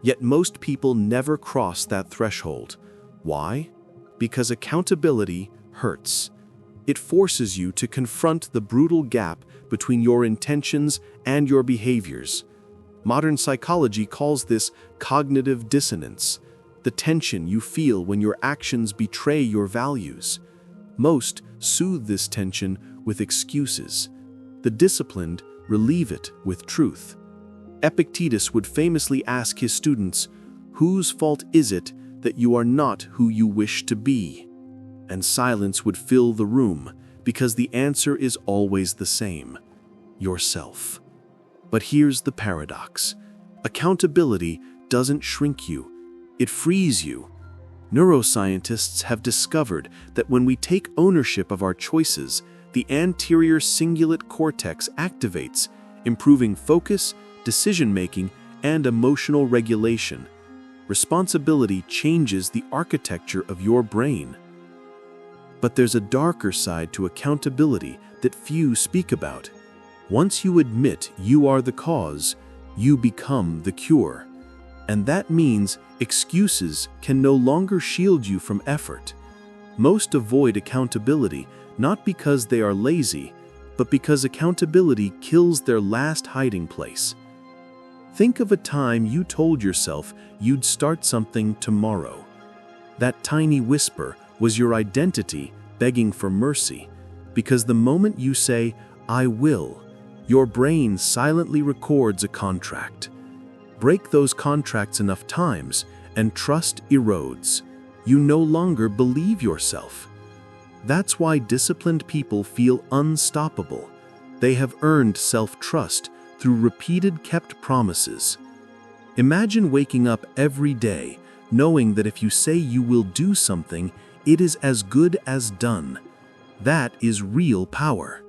Yet most people never cross that threshold. Why? Because accountability hurts. It forces you to confront the brutal gap between your intentions and your behaviors. Modern psychology calls this cognitive dissonance, the tension you feel when your actions betray your values. Most soothe this tension with excuses. The disciplined relieve it with truth. Epictetus would famously ask his students, "Whose fault is it that you are not who you wish to be?" And silence would fill the room, because the answer is always the same: yourself. But here's the paradox. Accountability doesn't shrink you, it frees you. Neuroscientists have discovered that when we take ownership of our choices, the anterior cingulate cortex activates, improving focus, decision-making, and emotional regulation. Responsibility changes the architecture of your brain. But there's a darker side to accountability that few speak about. Once you admit you are the cause, you become the cure. And that means excuses can no longer shield you from effort. Most avoid accountability not because they are lazy, but because accountability kills their last hiding place. Think of a time you told yourself you'd start something tomorrow. That tiny whisper was your identity begging for mercy, because the moment you say, "I will," your brain silently records a contract. Break those contracts enough times, and trust erodes. You no longer believe yourself. That's why disciplined people feel unstoppable. They have earned self-trust through repeated kept promises. Imagine waking up every day knowing that if you say you will do something, it is as good as done. That is real power.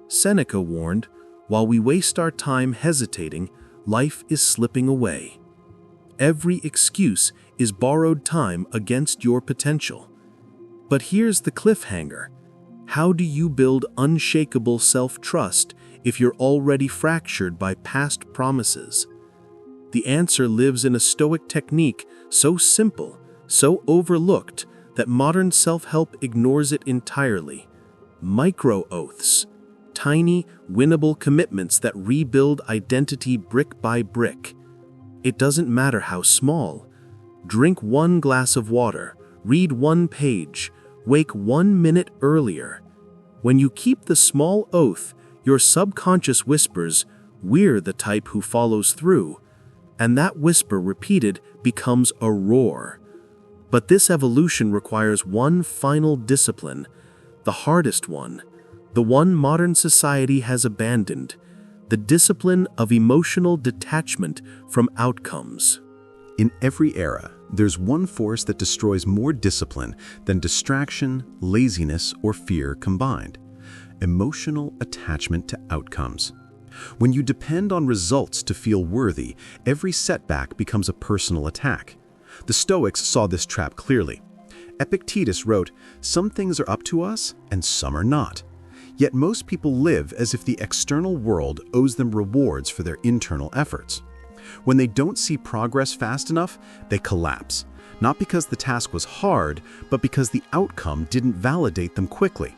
Seneca warned, "While we waste our time hesitating, life is slipping away." Every excuse is borrowed time against your potential. But here's the cliffhanger. How do you build unshakable self-trust if you're already fractured by past promises? The answer lives in a Stoic technique so simple, so overlooked, that modern self-help ignores it entirely. Micro-oaths. Tiny, winnable commitments that rebuild identity brick by brick. It doesn't matter how small. Drink 1 glass of water, read 1 page, wake 1 minute earlier. When you keep the small oath, your subconscious whispers, "We're the type who follows through." And that whisper repeated becomes a roar. But this evolution requires one final discipline, the hardest one, the one modern society has abandoned, the discipline of emotional detachment from outcomes. In every era, there's one force that destroys more discipline than distraction, laziness, or fear combined: emotional attachment to outcomes. When you depend on results to feel worthy, every setback becomes a personal attack. The Stoics saw this trap clearly. Epictetus wrote, "Some things are up to us and some are not." Yet most people live as if the external world owes them rewards for their internal efforts. When they don't see progress fast enough, they collapse, not because the task was hard, but because the outcome didn't validate them quickly.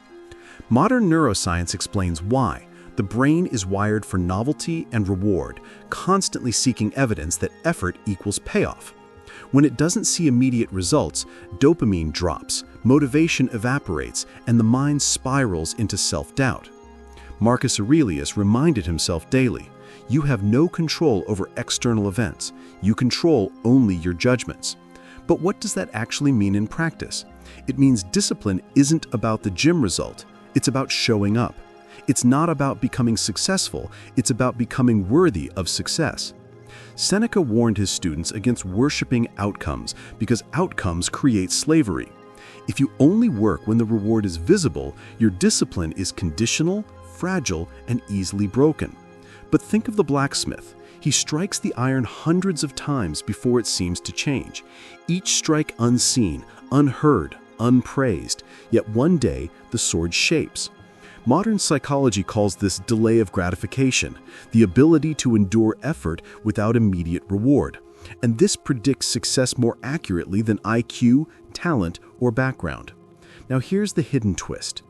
Modern neuroscience explains why. The brain is wired for novelty and reward, constantly seeking evidence that effort equals payoff. When it doesn't see immediate results, dopamine drops, motivation evaporates, and the mind spirals into self-doubt. Marcus Aurelius reminded himself daily, "You have no control over external events. You control only your judgments." But what does that actually mean in practice? It means discipline isn't about the gym result. It's about showing up. It's not about becoming successful. It's about becoming worthy of success. Seneca warned his students against worshiping outcomes because outcomes create slavery. If you only work when the reward is visible, your discipline is conditional, fragile, and easily broken. But think of the blacksmith. He strikes the iron hundreds of times before it seems to change. Each strike unseen, unheard, unpraised, yet one day the sword shapes. Modern psychology calls this delay of gratification, the ability to endure effort without immediate reward. And this predicts success more accurately than IQ, talent, or background. Now here's the hidden twist.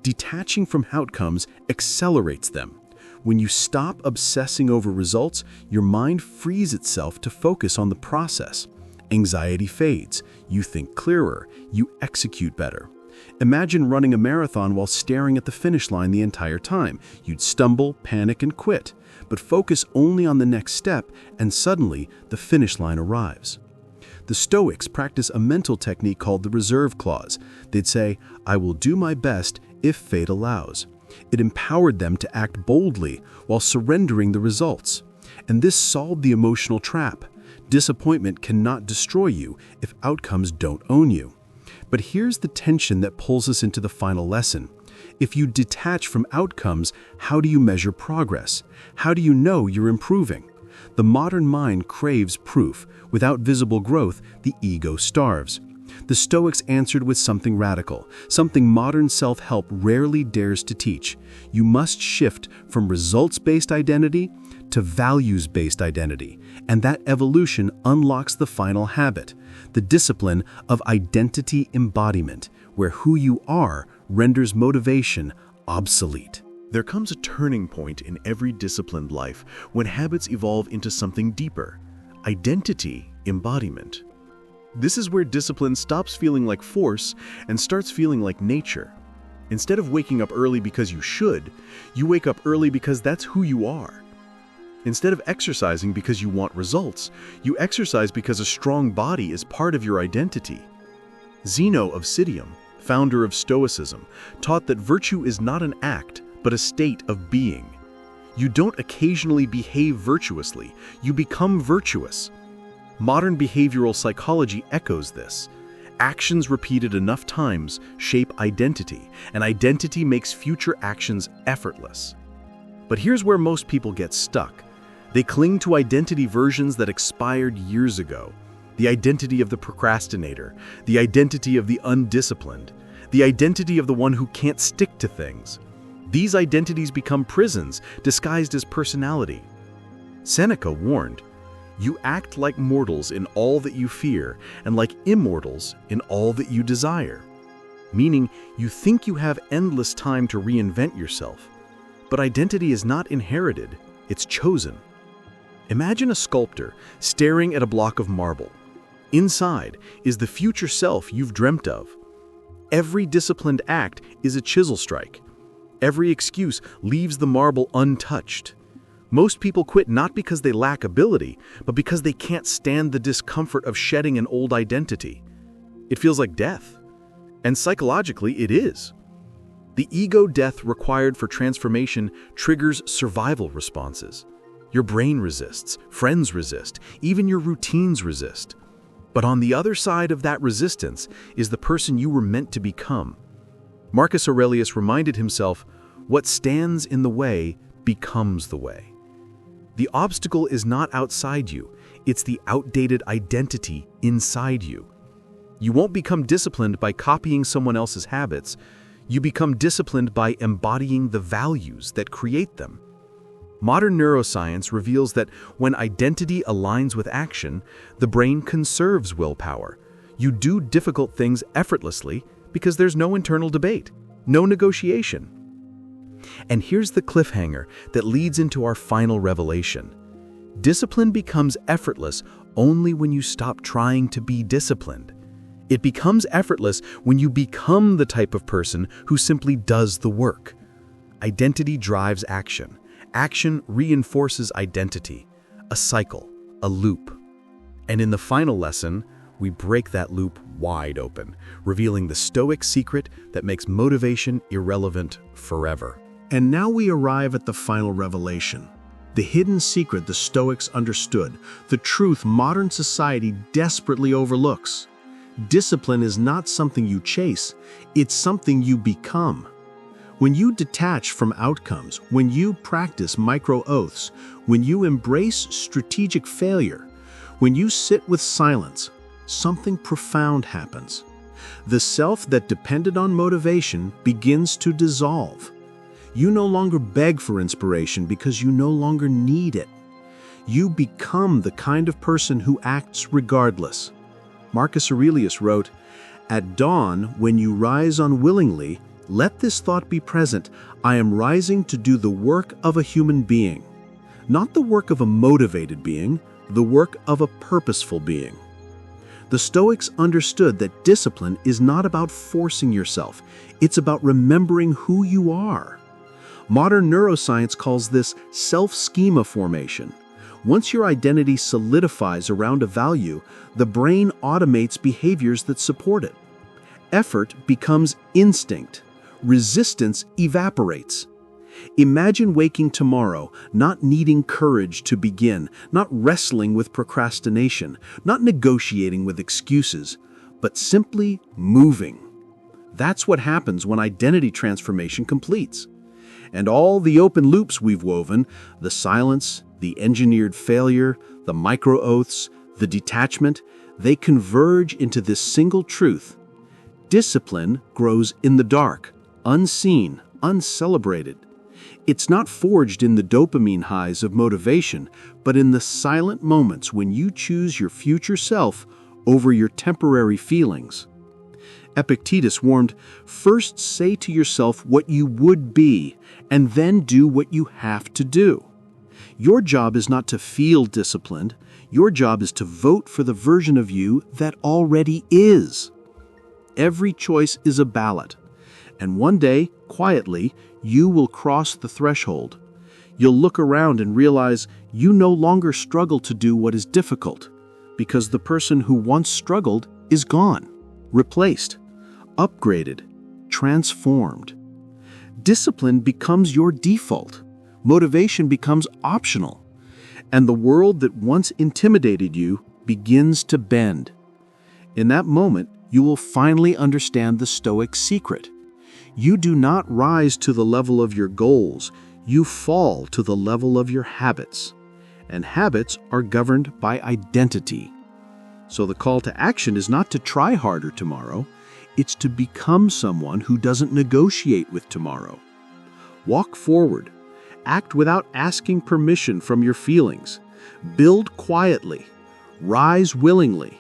Detaching from outcomes accelerates them. When you stop obsessing over results, your mind frees itself to focus on the process. Anxiety fades, you think clearer, you execute better. Imagine running a marathon while staring at the finish line the entire time. You'd stumble, panic, and quit, but focus only on the next step, and suddenly the finish line arrives. The Stoics practice a mental technique called the reserve clause. They'd say, "I will do my best if fate allows." It empowered them to act boldly while surrendering the results. And this solved the emotional trap. Disappointment cannot destroy you if outcomes don't own you. But here's the tension that pulls us into the final lesson. If you detach from outcomes, how do you measure progress? How do you know you're improving? The modern mind craves proof. Without visible growth, the ego starves. The Stoics answered with something radical, something modern self-help rarely dares to teach. You must shift from results-based identity to values-based identity, and that evolution unlocks the final habit, the discipline of identity embodiment, where who you are renders motivation obsolete. There comes a turning point in every disciplined life when habits evolve into something deeper, identity embodiment. This is where discipline stops feeling like force and starts feeling like nature. Instead of waking up early because you should, you wake up early because that's who you are. Instead of exercising because you want results, you exercise because a strong body is part of your identity. Zeno of Citium, founder of Stoicism, taught that virtue is not an act, but a state of being. You don't occasionally behave virtuously, you become virtuous. Modern behavioral psychology echoes this. Actions repeated enough times shape identity, and identity makes future actions effortless. But here's where most people get stuck. They cling to identity versions that expired years ago. The identity of the procrastinator, the identity of the undisciplined, the identity of the one who can't stick to things. These identities become prisons disguised as personality. Seneca warned, "You act like mortals in all that you fear, and like immortals in all that you desire." Meaning, you think you have endless time to reinvent yourself. But identity is not inherited, it's chosen. Imagine a sculptor staring at a block of marble. Inside is the future self you've dreamt of. Every disciplined act is a chisel strike. Every excuse leaves the marble untouched. Most people quit not because they lack ability, but because they can't stand the discomfort of shedding an old identity. It feels like death. And psychologically, it is. The ego death required for transformation triggers survival responses. Your brain resists, friends resist, even your routines resist. But on the other side of that resistance is the person you were meant to become. Marcus Aurelius reminded himself, "What stands in the way becomes the way." The obstacle is not outside you, it's the outdated identity inside you. You won't become disciplined by copying someone else's habits. You become disciplined by embodying the values that create them. Modern neuroscience reveals that when identity aligns with action, the brain conserves willpower. You do difficult things effortlessly because there's no internal debate, no negotiation. And here's the cliffhanger that leads into our final revelation. Discipline becomes effortless only when you stop trying to be disciplined. It becomes effortless when you become the type of person who simply does the work. Identity drives action. Action reinforces identity. A cycle, a loop. And in the final lesson, we break that loop wide open, revealing the Stoic secret that makes motivation irrelevant forever. And now we arrive at the final revelation. The hidden secret the Stoics understood, the truth modern society desperately overlooks. Discipline is not something you chase, it's something you become. When you detach from outcomes, when you practice micro-oaths, when you embrace strategic failure, when you sit with silence, something profound happens. The self that depended on motivation begins to dissolve. You no longer beg for inspiration because you no longer need it. You become the kind of person who acts regardless. Marcus Aurelius wrote, "At dawn, when you rise unwillingly, let this thought be present: I am rising to do the work of a human being. Not the work of a motivated being, the work of a purposeful being." The Stoics understood that discipline is not about forcing yourself, it's about remembering who you are. Modern neuroscience calls this self-schema formation. Once your identity solidifies around a value, the brain automates behaviors that support it. Effort becomes instinct. Resistance evaporates. Imagine waking tomorrow, not needing courage to begin, not wrestling with procrastination, not negotiating with excuses, but simply moving. That's what happens when identity transformation completes. And all the open loops we've woven, the silence, the engineered failure, the micro-oaths, the detachment, they converge into this single truth. Discipline grows in the dark, unseen, uncelebrated. It's not forged in the dopamine highs of motivation, but in the silent moments when you choose your future self over your temporary feelings. Epictetus warned, "First say to yourself what you would be, and then do what you have to do." Your job is not to feel disciplined. Your job is to vote for the version of you that already is. Every choice is a ballot. And one day, quietly, you will cross the threshold. You'll look around and realize you no longer struggle to do what is difficult, because the person who once struggled is gone, replaced, upgraded, transformed. Discipline becomes your default. Motivation becomes optional. And the world that once intimidated you begins to bend. In that moment, you will finally understand the Stoic secret. You do not rise to the level of your goals, you fall to the level of your habits. And habits are governed by identity. So the call to action is not to try harder tomorrow, it's to become someone who doesn't negotiate with tomorrow. Walk forward. Act without asking permission from your feelings. Build quietly. Rise willingly.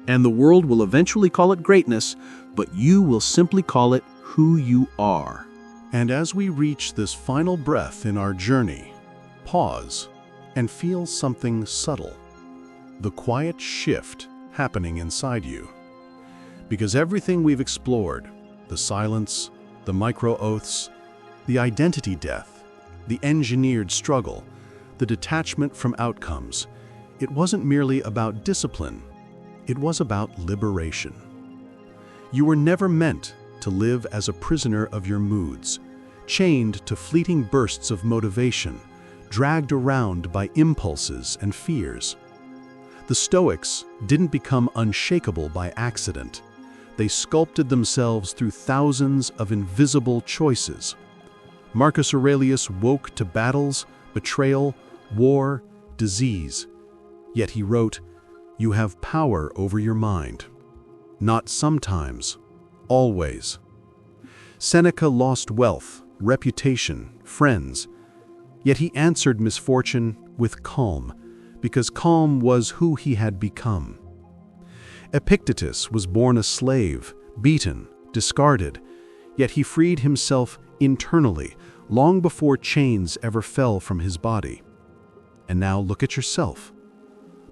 And the world will eventually call it greatness, but you will simply call it who you are. And as we reach this final breath in our journey, pause and feel something subtle, the quiet shift happening inside you. Because everything we've explored, the silence, the micro-oaths, the identity death, the engineered struggle, the detachment from outcomes, it wasn't merely about discipline, it was about liberation. You were never meant to live as a prisoner of your moods, chained to fleeting bursts of motivation, dragged around by impulses and fears. The Stoics didn't become unshakable by accident. They sculpted themselves through thousands of invisible choices. Marcus Aurelius woke to battles, betrayal, war, disease. Yet he wrote, "You have power over your mind. Not sometimes, always." Seneca lost wealth, reputation, friends. Yet he answered misfortune with calm, because calm was who he had become. Epictetus was born a slave, beaten, discarded, yet he freed himself internally long before chains ever fell from his body. And now look at yourself.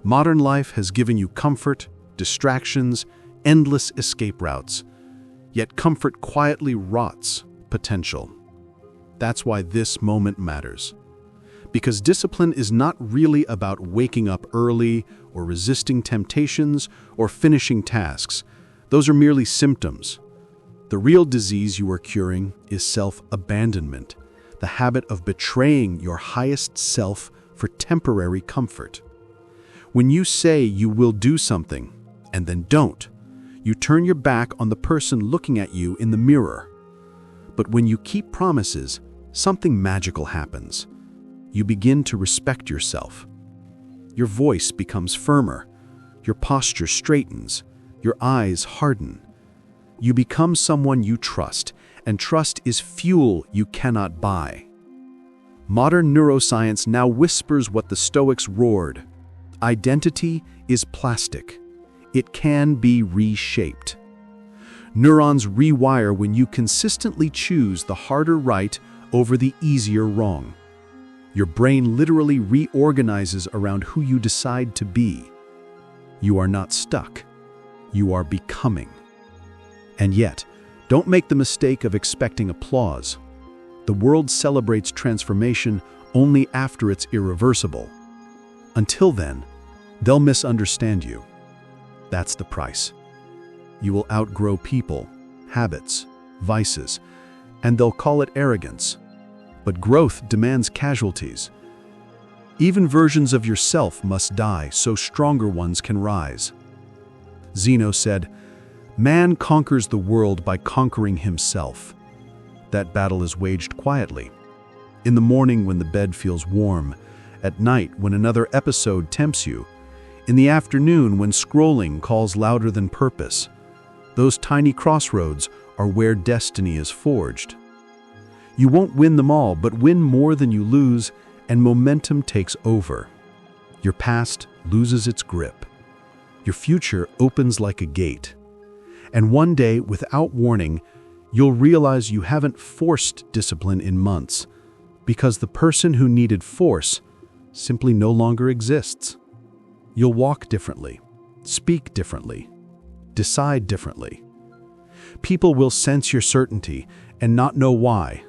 Modern life has given you comfort, distractions, endless escape routes, yet comfort quietly rots potential. That's why this moment matters. Because discipline is not really about waking up early or resisting temptations or finishing tasks. Those are merely symptoms. The real disease you are curing is self-abandonment, the habit of betraying your highest self for temporary comfort. When you say you will do something and then don't, you turn your back on the person looking at you in the mirror. But when you keep promises, something magical happens. You begin to respect yourself. Your voice becomes firmer, your posture straightens, your eyes harden. You become someone you trust, and trust is fuel you cannot buy. Modern neuroscience now whispers what the Stoics roared. Identity is plastic. It can be reshaped. Neurons rewire when you consistently choose the harder right over the easier wrong. Your brain literally reorganizes around who you decide to be. You are not stuck. You are becoming. And yet, don't make the mistake of expecting applause. The world celebrates transformation only after it's irreversible. Until then, they'll misunderstand you. That's the price. You will outgrow people, habits, vices, and they'll call it arrogance. But growth demands casualties. Even versions of yourself must die so stronger ones can rise. Zeno said, "Man conquers the world by conquering himself." That battle is waged quietly. In the morning when the bed feels warm, at night when another episode tempts you, in the afternoon when scrolling calls louder than purpose. Those tiny crossroads are where destiny is forged. You won't win them all, but win more than you lose, and momentum takes over. Your past loses its grip. Your future opens like a gate. And one day, without warning, you'll realize you haven't forced discipline in months, because the person who needed force simply no longer exists. You'll walk differently, speak differently, decide differently. People will sense your certainty and not know why,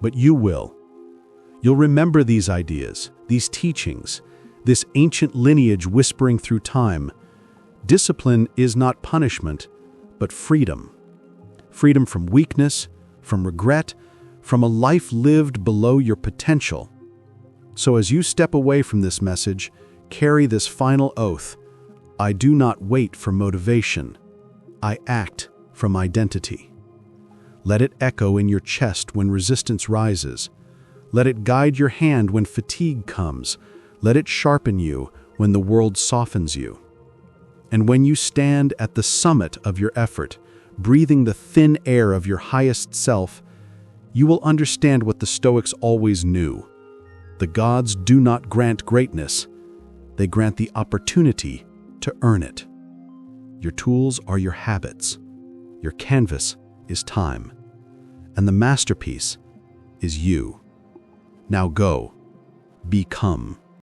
but you will. You'll remember these ideas, these teachings, this ancient lineage whispering through time. Discipline is not punishment, but freedom. Freedom from weakness, from regret, from a life lived below your potential. So as you step away from this message, carry this final oath. I do not wait for motivation. I act from identity. Let it echo in your chest when resistance rises. Let it guide your hand when fatigue comes. Let it sharpen you when the world softens you. And when you stand at the summit of your effort, breathing the thin air of your highest self, you will understand what the Stoics always knew. The gods do not grant greatness. They grant the opportunity to earn it. Your tools are your habits. Your canvas is time. And the masterpiece is you. Now go, become.